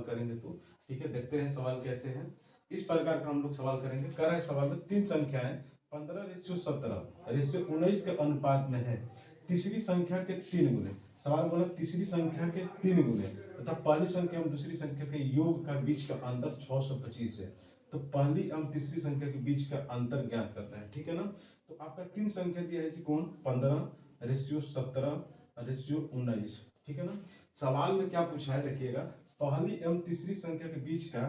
करेंगे तो ठीक है। देखते हैं सवाल कैसे हैं। इस प्रकार का हम लोग सवाल करेंगे। कह रहा है सवाल में तीन संख्याएं 15:17:19 के अनुपात में है, तीसरी संख्या के 3 गुने। सवाल बोला तीसरी संख्या के 3 गुने तथा पहली संख्या एवं दूसरी संख्या के योग का बीच का अंतर 625 है। तो पहली एवं तीसरी संख्या के बीच का अंतर ज्ञात करना है, ठीक है ना। तो आपका तीन संख्या दिया है जी, कौन? 15:17:19, ठीक है ना। सवाल में क्या पूछा है देखिएगा, पहली एवं तीसरी संख्या के बीच का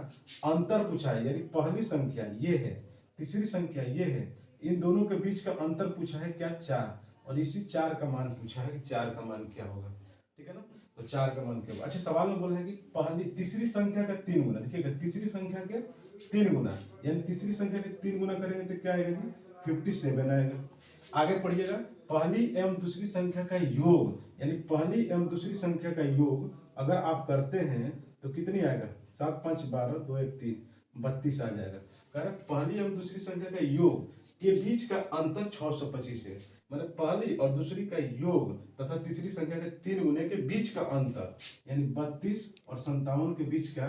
अंतर पूछा है, यानी पहली संख्या ये है, तीसरी संख्या ये है, इन दोनों के बीच का अंतर पूछा है क्या? 4, और इसी 4 का मान पूछा है कि 4 का मान क्या होगा, ठीक है ना। तो 4 का मान क्या होगा। अच्छा, सवाल में बोला है कि पहली तीसरी संख्या का 3 गुना। देखिएगा तीसरी संख्या के 3 गुना, यानी तीसरी संख्या के 3 गुना करेंगे तो क्या आएगा जी? 57 आएगा। आगे पढ़िएगा, पहली एवं दूसरी संख्या का योग, यानी पहली एवं दूसरी संख्या का योग अगर आप करते हैं तो कितनी आएगा? 7 5 12 2 1 3 32 आ जाएगा। कह रहे पहली एवं दूसरी संख्या का योग के बीच का अंतर 625 है। मतलब पहली और दूसरी का योग तथा तीसरी संख्या के 3 गुने के बीच का अंतर, यानी 32 और 57 के बीच का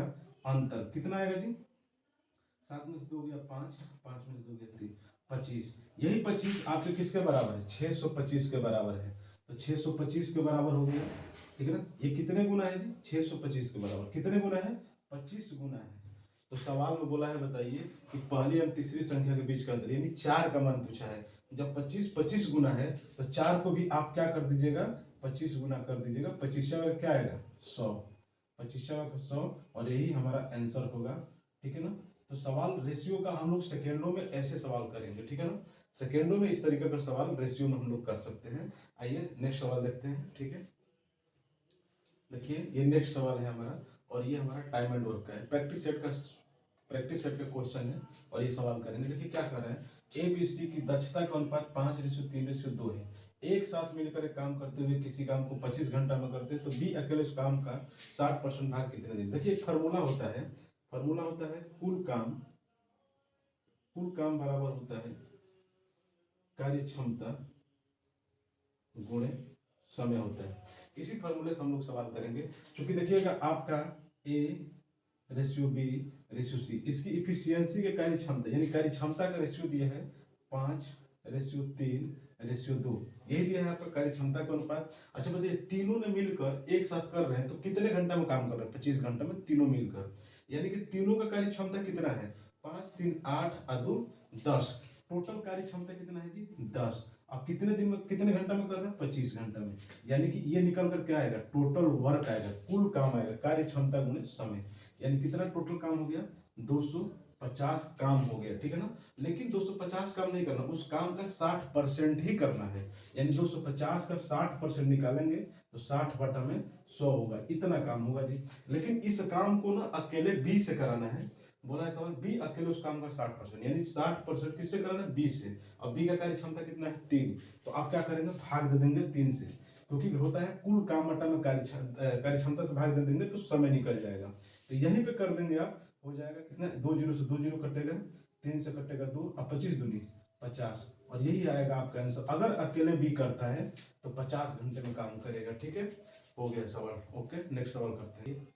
अंतर कितना आएगा जी? 7 में से 2 गया 5, 5 में से 2 गया 3, 25। यही 25 आपके किसके बराबर है? 625 के बराबर है। तो 625 के बराबर हो गया, ठीक है ना। ये कितने गुना है जी? 625 के बराबर। कितने गुना है? 25 गुना है। तो सवाल में बोला है, बताइए कि पहली और तीसरी संख्या के बीच का अंतर, यानी 4 का मान पूछा है। जब 25 25 गुना है तो 4 को भी आप क्या कर दीजिएगा? 25 गुना कर दीजिएगा। 25 का क्या आएगा? 100। 25 का 100, और यही हमारा आंसर होगा, ठीक है ना। तो सवाल रेशियो का हम लोग सेकेंडों में ऐसे सवाल करेंगे, ठीक है ना। सेकेंडों में इस तरीके का सवाल रेशियो में हम लोग कर सकते हैं। आइए नेक्स्ट सवाल देखते हैं, ठीक है। देखिए ये नेक्स्ट सवाल है हमारा, और ये हमारा टाइम एंड वर्क का है, प्रैक्टिस सेट का क्वेश्चन है, और ये सवाल करेंगे। देखिए क्या कर रहे हैं, ए बी सी की दक्षता का अनुपात 5:3:2 है। एक साथ मिलकर एक काम करते हुए किसी काम को 25 घंटा में करते हैं तो बी अकेले उस काम का 60% भाग कितने दिन। देखिए एक फार्मूला होता है, कुल काम बराबर होता है कार्य क्षमता गुणे समय होता है। इसी फॉर्मूले से हम लोग सवाल करेंगे। क्योंकि देखिएगा आपका A ratio B ratio C, इसकी इफिशियंसी के कार्य क्षमता, यानी कार्य क्षमता का रेशियो दिया है 5:3:2, यही दिया है आपका कार्य क्षमता का अनुपात। अच्छा बताइए, तीनों ने मिलकर एक साथ कर रहे हैं तो कितने घंटा में काम कर रहे हैं? 25 घंटा में तीनों मिलकर, यानी कि तीनों का कार्य क्षमता कितना है? 5 3 8 और 2 10। टोटल कार्य क्षमता कितना है जी? 10। आप कितने दिन में कितने घंटा में कर रहे हैं? 25 घंटा में। यानी कि ये निकल कर क्या आएगा? टोटल वर्क आएगा, कुल काम आएगा, कार्य क्षमता गुणे समय। यानी कितना टोटल काम हो गया? 250 काम हो गया, ठीक है ना। लेकिन 250 काम नहीं करना, उस काम का 60% ही करना है। यानी 250 का 60% निकालेंगे तो 60/100 होगा, इतना काम होगा जी। लेकिन इस काम को ना अकेले बी से कराना है। बोला है सवाल, बी अकेले उस काम का 60%, यानी 60% किससे कराना है? बी से। अब बी का कार्य क्षमता कितना है? 3। तो आप क्या करेंगे? भाग दे देंगे 3 से, क्योंकि होता है कुल काम बटा में कार्य क्षमता से भाग दे देंगे तो समय निकल जाएगा। तो यहीं पे कर देंगे आप, हो जाएगा कितना? 2 जीरो से 2 जीरो कटेगा, 3 से कटेगा 2, और 25 दूनी 50, और यही आएगा आपका आंसर। अगर अकेले बी करता है तो 50 घंटे में काम करेगा, ठीक है। हो गया सवाल, ओके। नेक्स्ट सवाल करते हैं।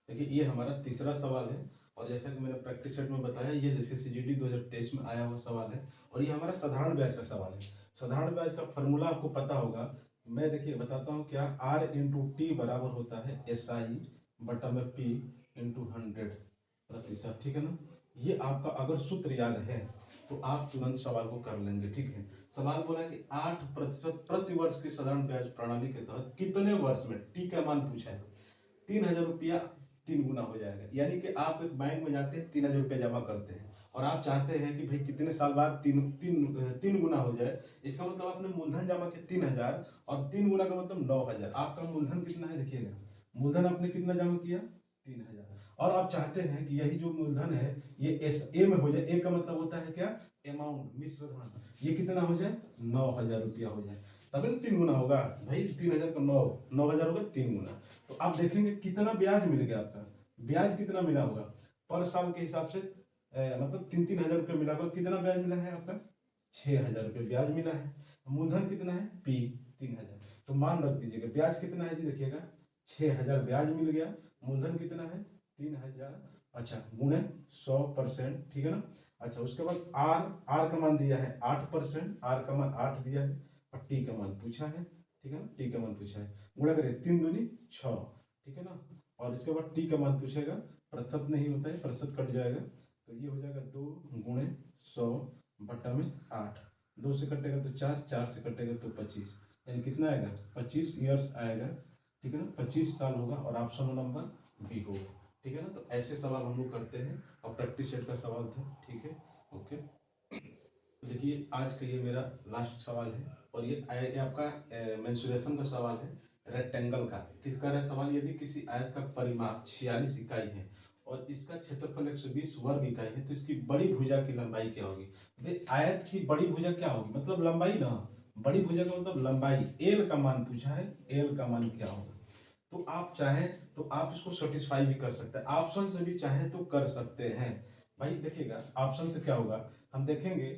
देखिए ये हमारा तीसरा सवाल है, और जैसा कि मैंने प्रैक्टिस सेट में बताया, ये जैसे CGD 2023 में आया हुआ सवाल है, और ये हमारा साधारण ब्याज का सवाल है। साधारण ब्याज का फॉर्मूला आपको पता होगा, मैं देखिए बताता हूँ क्या। R/T बराबर होता है SI/P/100%, ठीक है ना। ये आपका अगर सूत्र याद है तो आप तुरंत सवाल को कर लेंगे, ठीक है। सवाल बोला कि 8% प्रति वर्ष की साधारण ब्याज प्रणाली के तहत कितने वर्ष में टी का मान पूछा है। 3000 रुपया 3 गुना हो जाएगा। यानी कि आप एक बैंक में जाते हैं, 3000 रुपया जमा करते हैं, और आप चाहते हैं कि भाई कितने साल बाद तीन गुना हो जाए। इसका मतलब आपने मूलधन जमा किया 3000, और 3 गुना का मतलब 9000। आपका मूलधन कितना है देखिएगा, मूलधन आपने कितना जमा किया? 3000। और आप चाहते हैं कि यही जो मूलधन है ये SA में हो जाए। ए का मतलब होता है क्या? अमाउंट, मिश्र धन। ये कितना हो जाए? 9000 रुपया हो जाए, तभी ना 3 गुना होगा भाई। 3000 का 9000 होगा 3 गुना। तो आप देखेंगे कितना ब्याज मिल गया आपका। ब्याज कितना मिला होगा पर साल के हिसाब से? मतलब 3-3 हजार रुपये मिला होगा। कितना ब्याज मिला है आपका? 6000 रुपये ब्याज मिला है। मूलधन कितना है? P 3000। तो मान रख दीजिएगा ब्याज कितना है जी, देखिएगा 6000 ब्याज मिल गया, मूलधन कितना है? 3000, अच्छा गुणे 100%, ठीक है ना। अच्छा उसके बाद आर का मान दिया है 8%, आर का मान 8 दिया है, और टी का मान पूछा है, ठीक है ना, टी का मान पूछा है, गुणा करें 3 दूनी 6, ठीक है ना। और इसके बाद टी का मान पूछेगा, प्रतिशत नहीं होता है, प्रतिशत कट जाएगा, तो ये हो जाएगा 2 गुणे 100 बटा में 8, 2 से कटेगा तो 4, 4 से कटेगा तो 25, यानी कितना आएगा 25 ईयर्स आएगा, ठीक है ना, 25 साल होगा, और ऑप्शन नंबर बी होगा, ठीक है ना। तो ऐसे सवाल हम लोग करते हैं, और प्रैक्टिस सेट का सवाल था, ठीक है, ओके। तो देखिए आज का ये मेरा लास्ट सवाल है, और ये आपका मेंसुरेशन का सवाल है, रेक्टेंगल का। किसका है सवाल? यदि किसी आयत का परिमाप 46 इकाई है और इसका क्षेत्रफल 120 वर्ग इकाई है, तो इसकी बड़ी भुजा की लंबाई क्या होगी? देखिए आयत की बड़ी भुजा क्या होगी, मतलब लंबाई ना, बड़ी भुजा का मतलब लंबाई, एल का मान पूछा है, एल का मान क्या होगा। तो आप चाहें तो आप इसको सेटिस्फाई भी कर सकते हैं, ऑप्शन से भी चाहें तो कर सकते हैं। भाई देखिएगा ऑप्शन से क्या होगा, हम देखेंगे।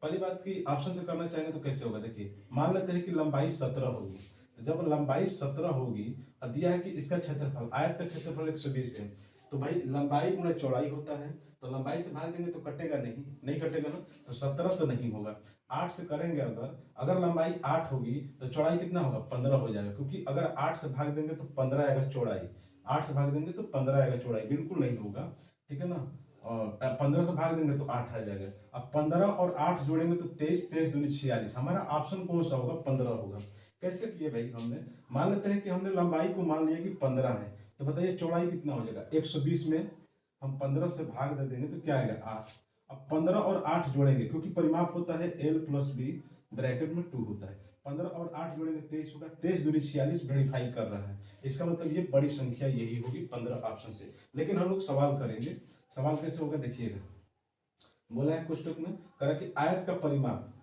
पहली बात की ऑप्शन से करना चाहेंगे तो कैसे होगा, देखिए मान लेते हैं कि लंबाई 17 होगी, तो जब लंबाई 17 होगी और दिया है कि इसका क्षेत्रफल, आयत का क्षेत्रफल 120 है, तो भाई लंबाई गुणा चौड़ाई होता है, तो लंबाई से भाग देंगे तो कटेगा नहीं, नहीं कटेगा ना, तो 17 तो नहीं होगा। 8 से करेंगे, अगर अगर लंबाई 8 होगी तो चौड़ाई कितना होगा, 15 हो जाएगा, क्योंकि अगर 8 से भाग देंगे तो 15 आएगा चौड़ाई, 8 से भाग देंगे तो 15 आएगा चौड़ाई, बिल्कुल नहीं होगा, ठीक है ना। और 15 से भाग देंगे तो 8 आ जाएगा। अब 15 और 8 जोड़ेंगे तो 23, 23 दूनी 46, हमारा ऑप्शन कौन सा होगा, 15 होगा। कैसे किए भाई, हमने मान लेते हैं कि हमने लंबाई को मान लिया कि 15 है, तो बताइए चौड़ाई कितना हो जाएगा, 120 में हम 15 से भाग दे देंगे तो क्या आएगा 8। अब 15 और 8 जोड़ेंगे, क्योंकि परिमाप होता है l प्लस बी, ब्रैकेट में 2 होता है, 15 और 8 जोड़ेंगे 23 होगा, 23 दूनी 46 वेरीफाई कर रहा है, इसका मतलब ये बड़ी संख्या यही होगी 15 ऑप्शन से। लेकिन हम लोग सवाल करेंगे, सवाल कैसे होगा देखिएगा, बोला है क्वेश्चन में करा कि आयत का परिमाप,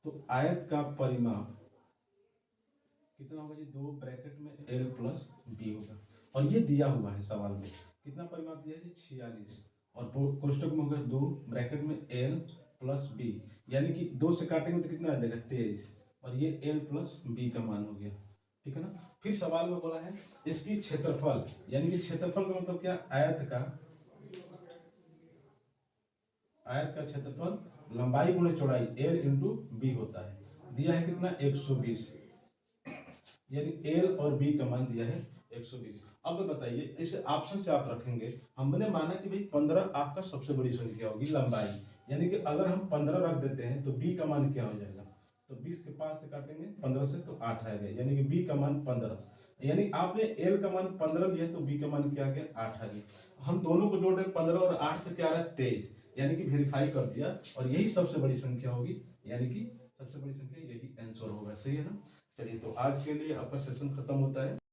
तो आयत का परिमाप कितना होगा जी, 2 ब्रैकेट में l प्लस बी होगा, और ये दिया हुआ है सवाल में, कितना परिमाप दिया है 46, और कोष्टक में होगा 2 ब्रैकेट में l प्लस बी, यानी कि 2 से काटेंगे तो कितना आ जाएगा 23, और ये l प्लस बी का मान हो गया, ठीक है ना। फिर सवाल में बोला है इसकी क्षेत्रफल, यानी कि क्षेत्रफल का मतलब क्या, आयत का क्षेत्रफल लंबाई गुणे चौड़ाई l इंटू बी होता है, दिया है कितना 120, यानी एल और बी का मान दिया है 120। अब बताइए इस ऑप्शन से आप रखेंगे, हमने माना कि भाई 15 आपका सबसे बड़ी संख्या होगी लंबाई, यानी कि अगर हम 15 रख देते हैं तो बी का मान क्या हो जाएगा, तो 20 के 5 से काटेंगे 15 से तो 8 आएगा, यानी कि बी का मान 15, यानी आपने एल का मान 15 लिया तो बी का मान क्या आ गया 8 आ गया। हम दोनों को जोड़ रहे 15 और 8 से क्या आ रहा है 23, यानी कि वेरीफाई कर दिया, और यही सबसे बड़ी संख्या होगी, यानी कि सबसे बड़ी संख्या यही आंसर होगा, सही है ना। चलिए तो आज के लिए आपका सेशन खत्म होता है।